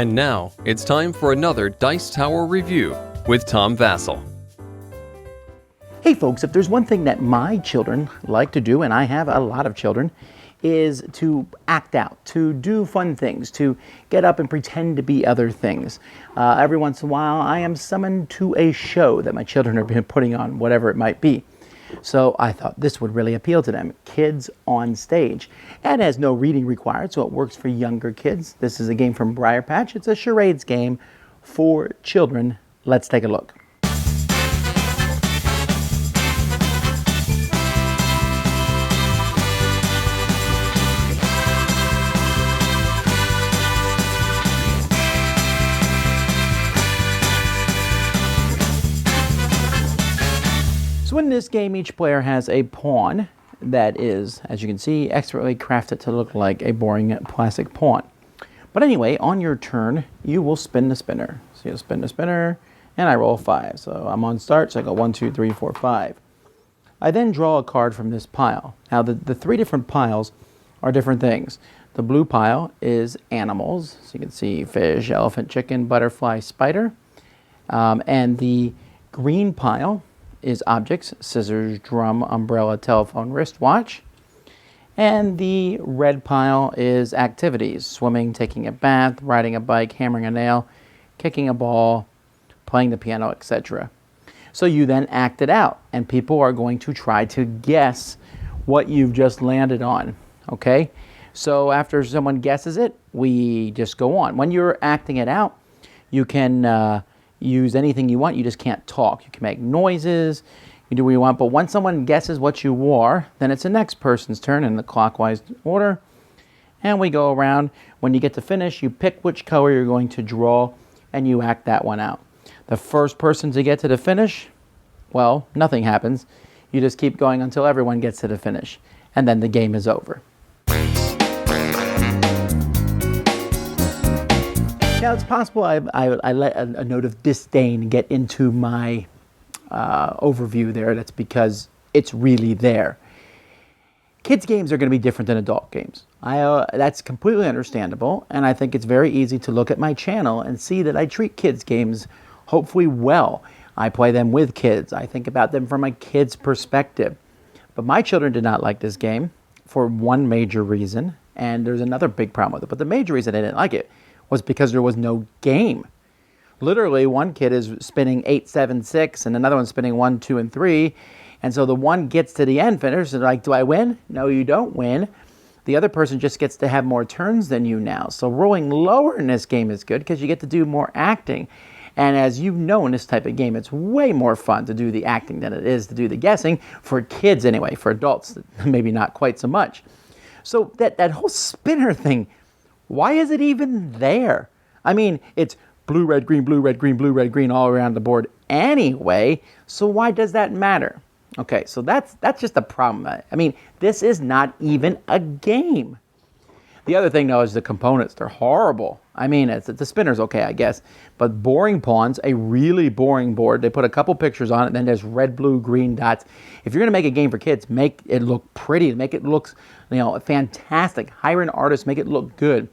And now, it's time for another Dice Tower review with Tom Vasel. Hey folks, if there's one thing that my children like to do, and I have a lot of children, is to act out, to do fun things, to get up and pretend to be other things. Every once in a while, I am summoned to a show that my children are putting on, whatever it might be. So I thought this would really appeal to them. Kids on stage. And has no reading required, so it works for younger kids. This is a game from Briar Patch. It's a charades game for children. Let's take a look. So in this game, each player has a pawn that is, as you can see, expertly crafted to look like a boring plastic pawn. But anyway, on your turn, you will spin the spinner. So you'll spin the spinner, and I roll 5. So I'm on start, so I go 1, 2, 3, 4, 5. I then draw a card from this pile. Now the three different piles are different things. The blue pile is animals. So you can see fish, elephant, chicken, butterfly, spider. And the green pile is objects: scissors, drum, umbrella, telephone, wristwatch. And the red pile is activities: swimming, taking a bath, riding a bike, hammering a nail, kicking a ball, playing the piano, etc. So you then act it out, and people are going to try to guess what you've just landed on, okay? So after someone guesses it, we just go on. When you're acting it out, you can use anything you want. You just can't talk. You can make noises. You do what you want. But once someone guesses what you wore, then it's the next person's turn in the clockwise order. And we go around. When you get to finish, you pick which color you're going to draw, and you act that one out. The first person to get to the finish, well, nothing happens. You just keep going until everyone gets to the finish. And then the game is over. Now, it's possible I let a note of disdain get into my overview there. That's because it's really there. Kids' games are going to be different than adult games. That's completely understandable, and I think it's very easy to look at my channel and see that I treat kids' games hopefully well. I play them with kids. I think about them from a kid's perspective. But my children did not like this game for one major reason, and there's another big problem with it. But the major reason they didn't like it was because there was no game. Literally, one kid is spinning 8, 7, 6, and another one's spinning 1, 2, and 3. And so the one gets to the end finish, and like, do I win? No, you don't win. The other person just gets to have more turns than you now. So rolling lower in this game is good because you get to do more acting. And as you know, in this type of game, it's way more fun to do the acting than it is to do the guessing. For kids anyway. For adults, maybe not quite so much. So that whole spinner thing, why is it even there? I mean, it's blue, red, green, blue, red, green, blue, red, green all around the board anyway, so why does that matter? Okay, so that's just a problem. I mean, this is not even a game. The other thing, though, is the components. They're horrible. I mean, the spinner's okay, I guess, but boring pawns, a really boring board. They put a couple pictures on it, and then there's red, blue, green dots. If you're going to make a game for kids, make it look pretty, make it look, fantastic. Hire an artist, make it look good.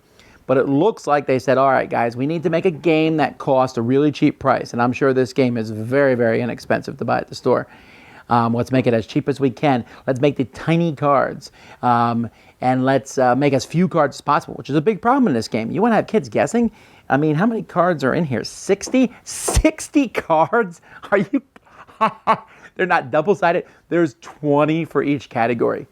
But it looks like they said, all right, guys, we need to make a game that costs a really cheap price. And I'm sure this game is very, very inexpensive to buy at the store. Let's make it as cheap as we can. Let's make the tiny cards. And let's make as few cards as possible, which is a big problem in this game. You want to have kids guessing? I mean, how many cards are in here? 60? 60 cards? Are you... They're not double-sided. There's 20 for each category.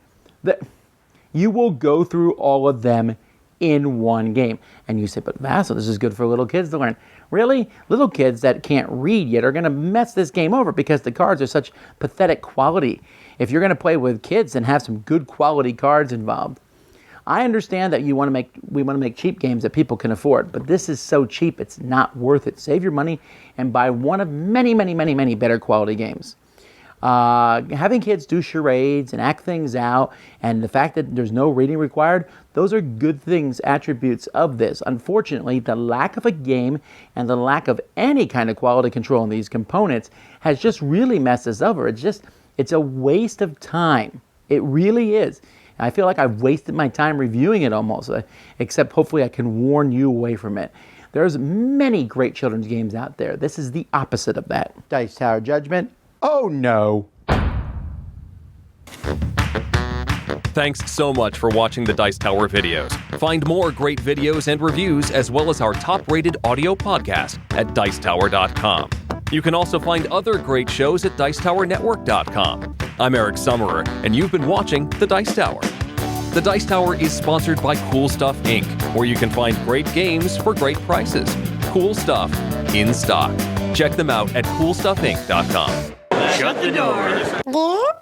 You will go through all of them in one game. And you say, but Vasel, this is good for little kids to learn. Really? Little kids that can't read yet are going to mess this game over because the cards are such pathetic quality. If you're going to play with kids and have some good quality cards involved, I understand that we want to make cheap games that people can afford, but this is so cheap it's not worth it. Save your money and buy one of many, many, many, many better quality games. Having kids do charades and act things out, and the fact that there's no reading required, those are good things, attributes of this. Unfortunately, the lack of a game and the lack of any kind of quality control in these components has just really messed us over. It's a waste of time. It really is. I feel like I've wasted my time reviewing it almost, except hopefully I can warn you away from it. There's many great children's games out there. This is the opposite of that. Dice Tower Judgment? Oh no. Thanks so much for watching the Dice Tower videos. Find more great videos and reviews as well as our top-rated audio podcast at Dicetower.com. You can also find other great shows at Dicetowernetwork.com. I'm Eric Summerer, and you've been watching The Dice Tower. The Dice Tower is sponsored by Cool Stuff Inc., where you can find great games for great prices. Cool stuff in stock. Check them out at CoolStuffInc.com. Shut the door.